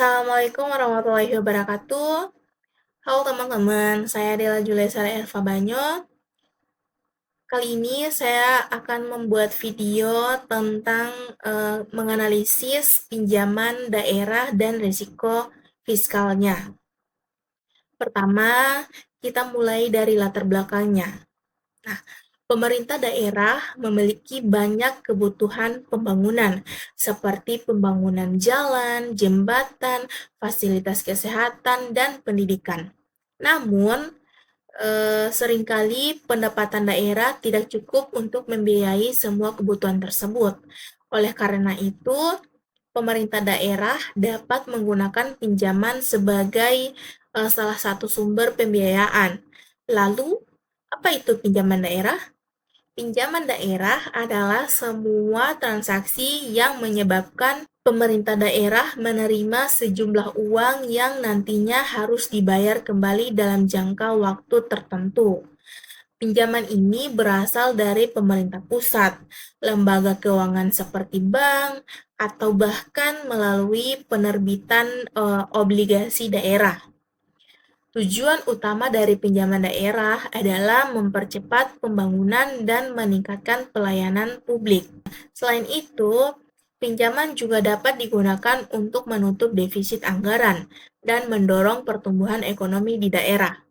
Assalamualaikum warahmatullahi wabarakatuh. Halo teman-teman, saya Dela Julesara Elva Banyo. Kali ini saya akan membuat video tentang menganalisis pinjaman daerah dan risiko fiskalnya. Pertama, kita mulai dari latar belakangnya. Nah, pemerintah daerah memiliki banyak kebutuhan pembangunan, seperti pembangunan jalan, jembatan, fasilitas kesehatan, dan pendidikan. Namun, seringkali pendapatan daerah tidak cukup untuk membiayai semua kebutuhan tersebut. Oleh karena itu, pemerintah daerah dapat menggunakan pinjaman sebagai salah satu sumber pembiayaan. Lalu, apa itu pinjaman daerah? Pinjaman daerah adalah semua transaksi yang menyebabkan pemerintah daerah menerima sejumlah uang yang nantinya harus dibayar kembali dalam jangka waktu tertentu. Pinjaman ini berasal dari pemerintah pusat, lembaga keuangan seperti bank, atau bahkan melalui penerbitan obligasi daerah. Tujuan utama dari pinjaman daerah adalah mempercepat pembangunan dan meningkatkan pelayanan publik. Selain itu, pinjaman juga dapat digunakan untuk menutup defisit anggaran dan mendorong pertumbuhan ekonomi di daerah.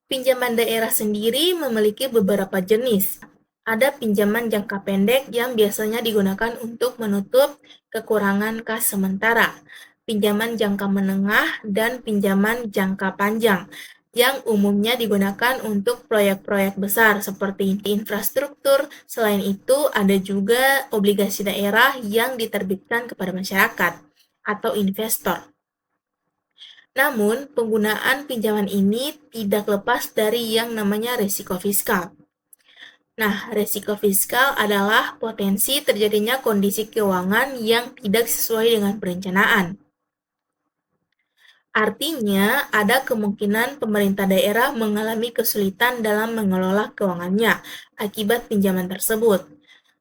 Pinjaman daerah sendiri memiliki beberapa jenis. Ada pinjaman jangka pendek yang biasanya digunakan untuk menutup kekurangan kas sementara, pinjaman jangka menengah, dan pinjaman jangka panjang yang umumnya digunakan untuk proyek-proyek besar seperti infrastruktur. Selain itu, ada juga obligasi daerah yang diterbitkan kepada masyarakat atau investor. Namun, penggunaan pinjaman ini tidak lepas dari yang namanya risiko fiskal. Nah, risiko fiskal adalah potensi terjadinya kondisi keuangan yang tidak sesuai dengan perencanaan. Artinya, ada kemungkinan pemerintah daerah mengalami kesulitan dalam mengelola keuangannya akibat pinjaman tersebut.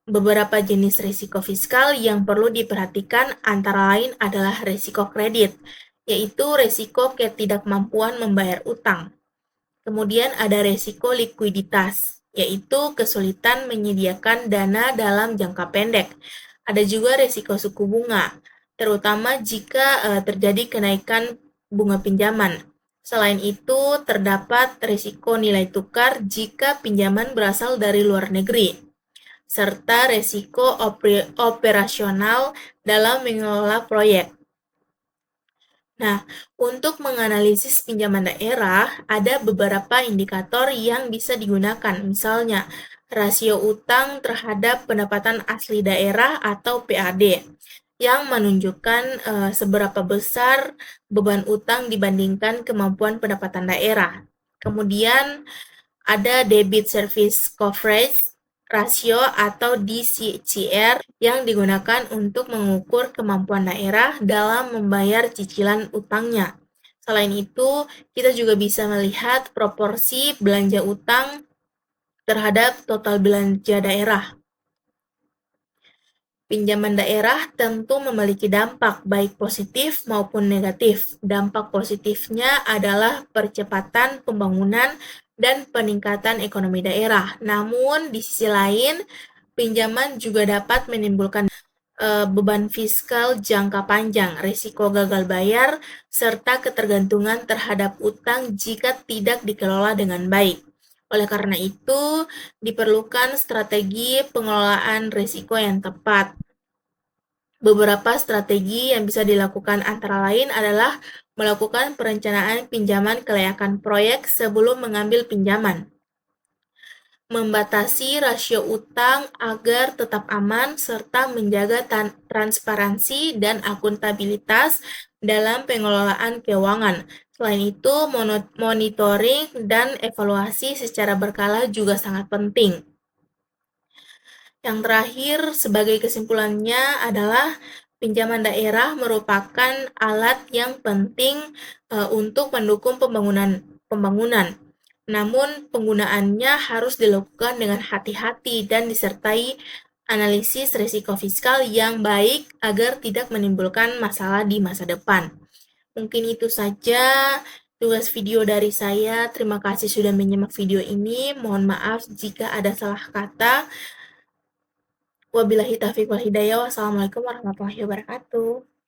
Beberapa jenis risiko fiskal yang perlu diperhatikan antara lain adalah risiko kredit, yaitu risiko ketidakmampuan membayar utang. Kemudian ada risiko likuiditas, yaitu kesulitan menyediakan dana dalam jangka pendek. Ada juga risiko suku bunga, terutama jika terjadi kenaikan bunga pinjaman. Selain itu, terdapat risiko nilai tukar jika pinjaman berasal dari luar negeri, serta risiko operasional dalam mengelola proyek. Nah, untuk menganalisis pinjaman daerah, ada beberapa indikator yang bisa digunakan, misalnya rasio utang terhadap pendapatan asli daerah atau PAD, yang menunjukkan seberapa besar beban utang dibandingkan kemampuan pendapatan daerah. Kemudian ada Debt Service Coverage Ratio atau DCCR yang digunakan untuk mengukur kemampuan daerah dalam membayar cicilan utangnya. Selain itu, kita juga bisa melihat proporsi belanja utang terhadap total belanja daerah. Pinjaman daerah tentu memiliki dampak baik positif maupun negatif. Dampak positifnya adalah percepatan pembangunan dan peningkatan ekonomi daerah. Namun, di sisi lain, pinjaman juga dapat menimbulkan beban fiskal jangka panjang, risiko gagal bayar, serta ketergantungan terhadap utang jika tidak dikelola dengan baik. Oleh karena itu, diperlukan strategi pengelolaan risiko yang tepat. Beberapa strategi yang bisa dilakukan antara lain adalah melakukan perencanaan pinjaman kelayakan proyek sebelum mengambil pinjaman, membatasi rasio utang agar tetap aman, serta menjaga transparansi dan akuntabilitas dalam pengelolaan keuangan. Selain itu, monitoring dan evaluasi secara berkala juga sangat penting. Yang terakhir, sebagai kesimpulannya adalah pinjaman daerah merupakan alat yang penting untuk mendukung pembangunan. Namun, penggunaannya harus dilakukan dengan hati-hati dan disertai analisis risiko fiskal yang baik agar tidak menimbulkan masalah di masa depan. Mungkin itu saja tugas video dari saya. Terima kasih sudah menyimak video ini. Mohon maaf jika ada salah kata. Wabillahi taufiq wal hidayah. Wassalamualaikum warahmatullahi wabarakatuh.